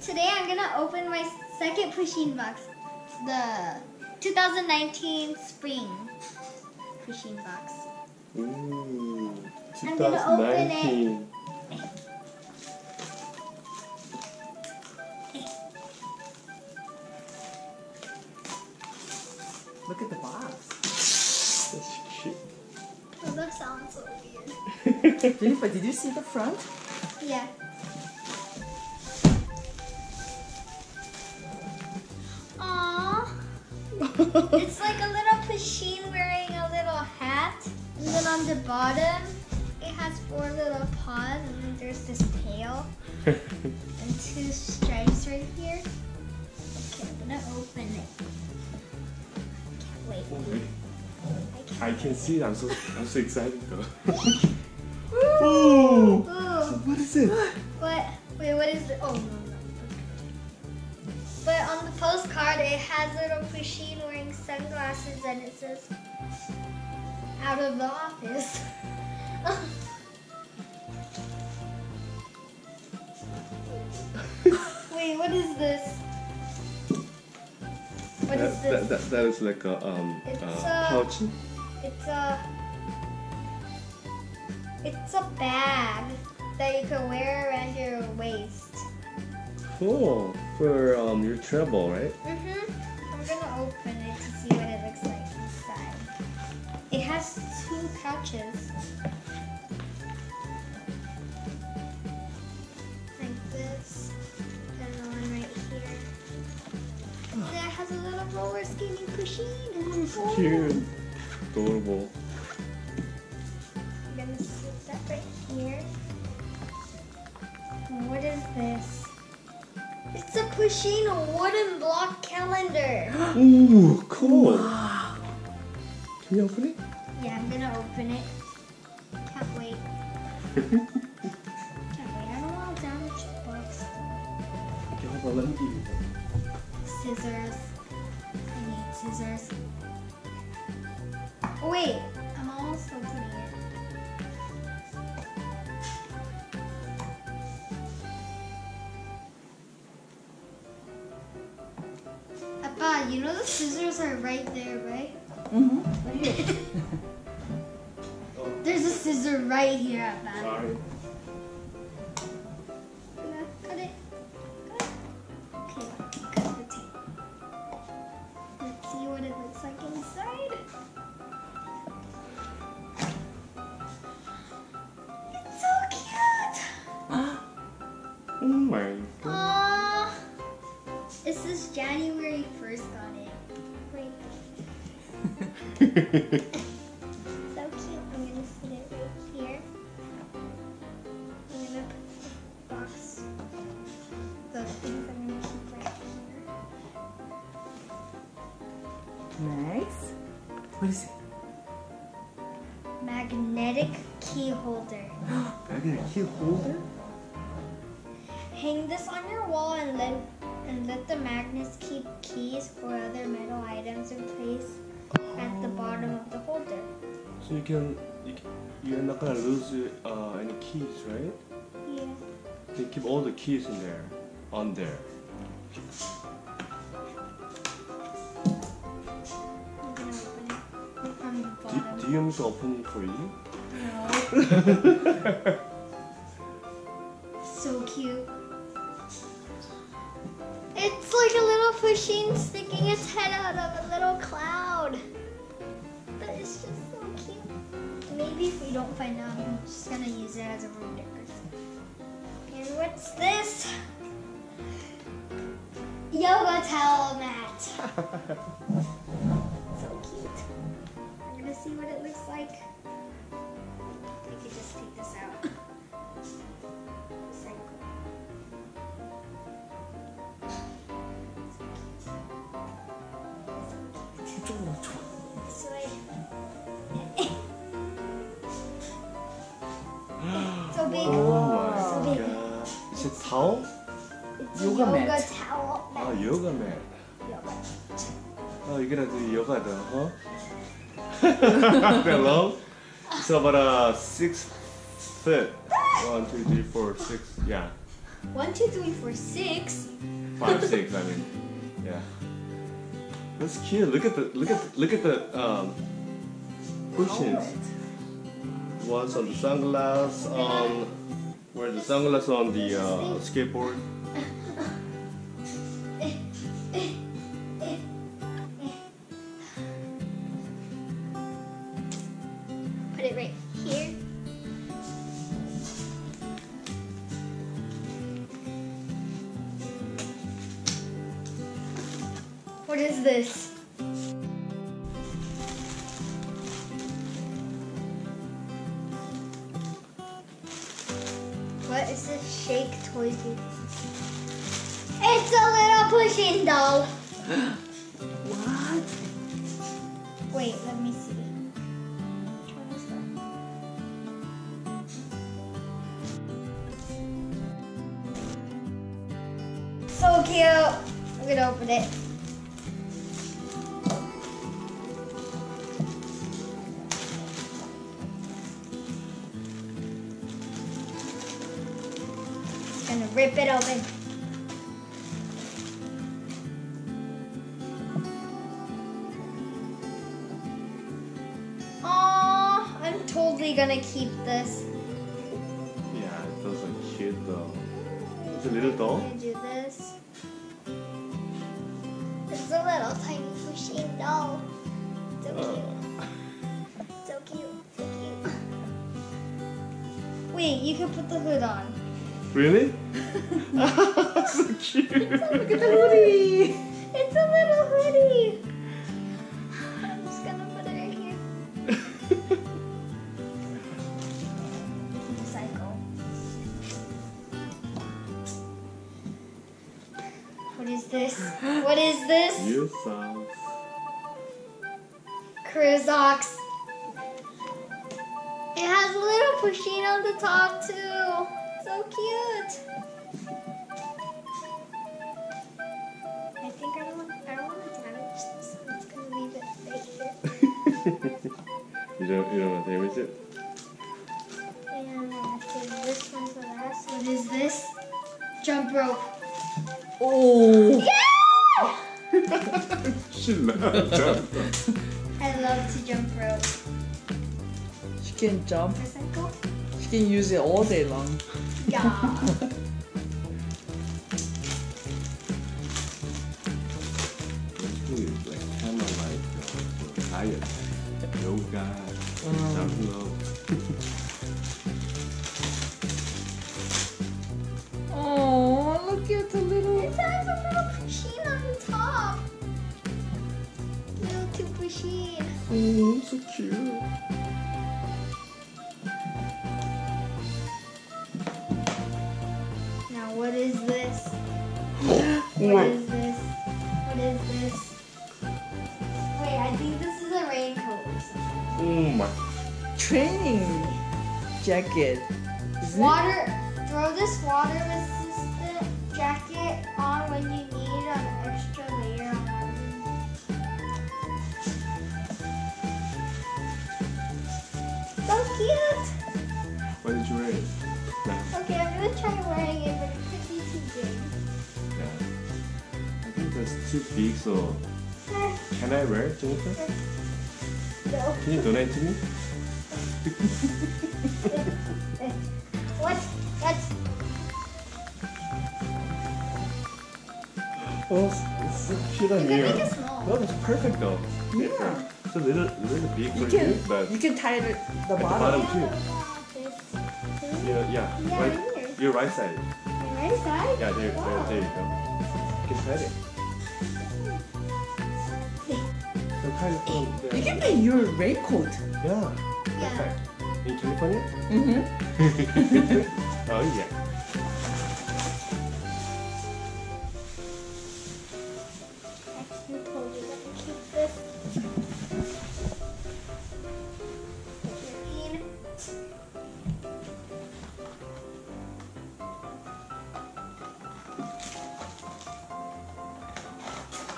Today I'm gonna open my second Pusheen box, the 2019 Spring Pusheen box. Ooh, I'm gonna open it. 2019. Look at the box. That's cute. Oh, that sounds so weird. Jennifer, did you see the front? Yeah. Aww. It's like a little Pusheen wearing a little hat. And then on the bottom, it has 4 little paws. And then there's this tail. And 2 stripes right here. Okay, I'm gonna open it. Can't wait. I can see it. I'm so excited though. Ooh. Ooh. What is it? What? Wait, what is it? Oh, no. But on the postcard, it has little Pusheen wearing sunglasses and it says, out of the office. Wait, what is this? What is this? That is like a pouch. It's a bag that you can wear around your waist. Cool. For your travel, right? I'm gonna open it to see what it looks like inside. It has 2 pouches. Like this. And one right here. And then it has a little roller skating Pusheen. Cute. Adorable. I'm gonna sit that right here. And what is this? It's a Pusheen wooden block calendar. Ooh, cool. Wow. Can you open it? Yeah, I'm gonna open it. Can't wait. Can't wait. I don't want to damage the box. Okay, hold on. Let me give you that. Scissors. I need scissors. Oh, wait. I'm almost opening it. Appa, you know the scissors are right there, right? Right here. There's a scissor right here, Appa. Sorry. Cut it. Cut it. Okay, cut the tape. Let's see what it looks like inside. It's so cute! Oh my god. Aww. This is January 1st got it. Wait. So cute. I'm gonna put it right here. I'm gonna put the box. The things I'm gonna keep right here. Nice. What is it? Magnetic key holder. Magnetic key holder? Hang this on your wall and let the magnets keep keys for other metal items in place at the bottom of the holder. So you're not gonna lose any keys, right? Yeah. You can keep all the keys in there, on there. I'm gonna open it from the bottom. Do you want me to open it for you? No. So cute. It's like a little Pusheen sticking its head out of a little cloud. But it's just so cute. Maybe if we don't find out, I'm just gonna use it as a room decorator. And what's this? Yoga towel mat. So cute. I'm gonna see what it looks like. We could just take this out. This way. So big. Oh So my big. god. Is it towel? It's Yoga a yoga mat. towel mat. Oh, yoga mat. Yoga. Oh, you're gonna do yoga though, huh? Hello? It's about 6 foot. 1, 2, 3, 4, 6. Yeah. 1, 2, 3, 4, 6. 5, 6. I mean, yeah. That's cute. Look at the cushions. One's on the sunglasses on. Where's the sunglasses on the skateboard? Put it right here. What is this? What is this shake toy thing? It's a little Pusheen doll. What? Wait, let me see. Which one is that? So cute. I'm gonna open it. Gonna rip it open. Aww, I'm totally gonna keep this. Yeah, it does look cute though. It's a little I'm doll. gonna do this. It's a little tiny Pusheen doll. So cute. So cute. So cute. Wait, you can put the hood on. Really? So cute. Look at the hoodie. It's a little hoodie. I'm just gonna put it right here. Cycle. What is this? What is this? New socks. Cruzox. It has a little Pusheen on the top too. So cute. I think I don't want to damage this. I'm just gonna leave it right here. You don't want to damage it? And I'm gonna save this one for last. What is this? Jump rope. Oh. Yeah! She loves jump. I love to jump rope. She can jump. Motorcycle? She can use it all day long. Yeah. This is like kind of like for diet, yoga, jumping rope. Oh, look at the little. It has a little Pusheen on the top. Little two Pusheen. Oh, so cute. Now what is this? What is this? What is this? Wait, I think this is a raincoat or something. Oh my. Training jacket. Isn't Water, throw this water resistant jacket on when you need an extra layer on. So cute! Why did you wear it? No. Okay, I'm gonna try wearing it, but it could be too big. Yeah. I think that's too big, so can I wear it, Jennifer? No. Can you donate to me? What? Oh, it's so cute on You can you. make it small. No, it's perfect though. Yeah. It's a little big You for can you, but you can tie it at the at the bottom. bottom too. Yeah, Yeah, right, right here. your right side. Right side? Yeah, there you Wow. go. You can tie it. So tie it from there. You can make your raincoat. Yeah. Yeah. Perfect. In California? Mm-hmm. Oh yeah. I told you that I keep this. Put your in.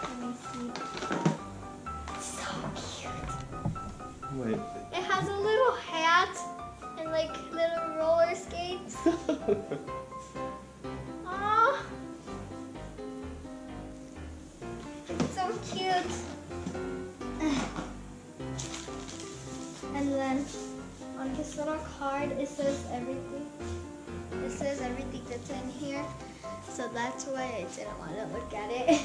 Let me see. So cute. Wait. It has a little hat and like little roller skates. cute. And then on this little card, it says everything. It says everything that's in here. So that's why I didn't want to look at it.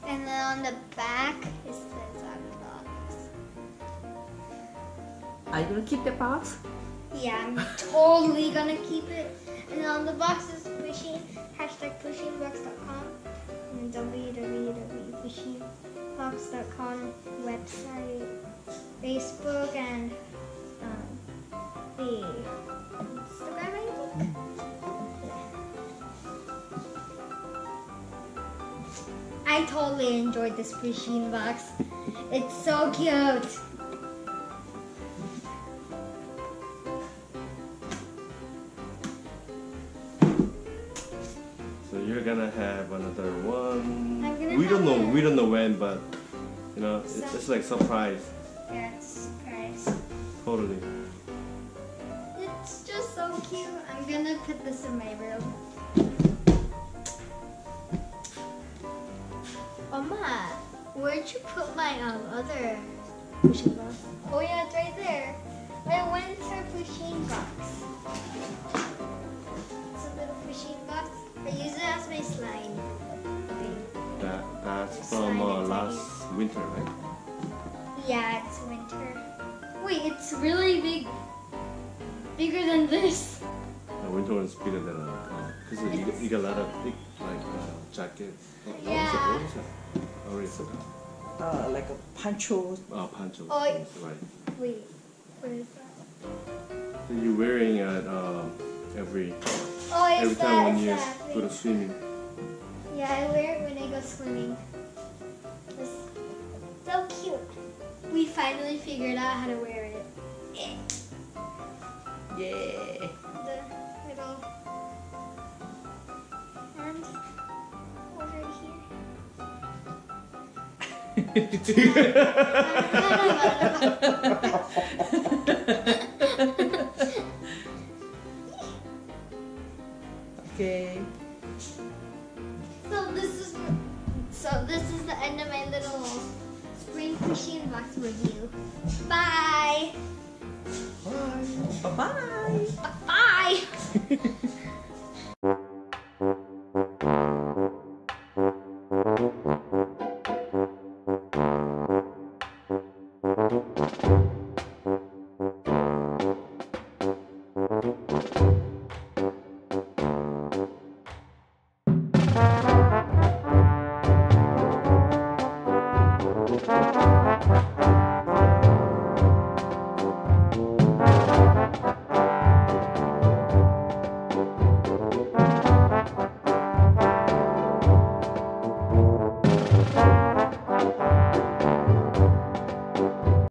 And then on the back, it says unbox. Are you gonna keep the box? Yeah, I'm totally gonna keep it. And then on the box is Pusheen, #pusheenbox.com, and www.pusheenbox.com website, Facebook, and the Instagram, I think. I totally enjoyed this Pusheen box. It's so cute. So you're gonna have another one. I'm gonna We don't have know. it. We don't know when, but you know, it's like surprise. Yeah, it's a surprise. Totally. It's just so cute. I'm gonna put this in my room. Oma, where'd you put my other Pusheen box? Oh yeah, it's right there. My winter Pusheen box. It's a little Pusheen box. I use it as my slime thing. That's from last winter, right? Yeah, it's winter. Wait, it's really big. Bigger than this. The winter one is bigger than because you got a lot of big jackets. Yeah. What is it? I already forgot. Like a poncho. Pancho. Oh, Right. Wait, what is that? So you're wearing it every Oh, it's time when you that go to thing. swimming. Yeah, I wear it when I go swimming. It's so cute. We finally figured out how to wear it. Yeah. The little hand over here. Okay. So this is the end of my little spring Pusheen box review. Bye. Bye-bye. Bye. Bye.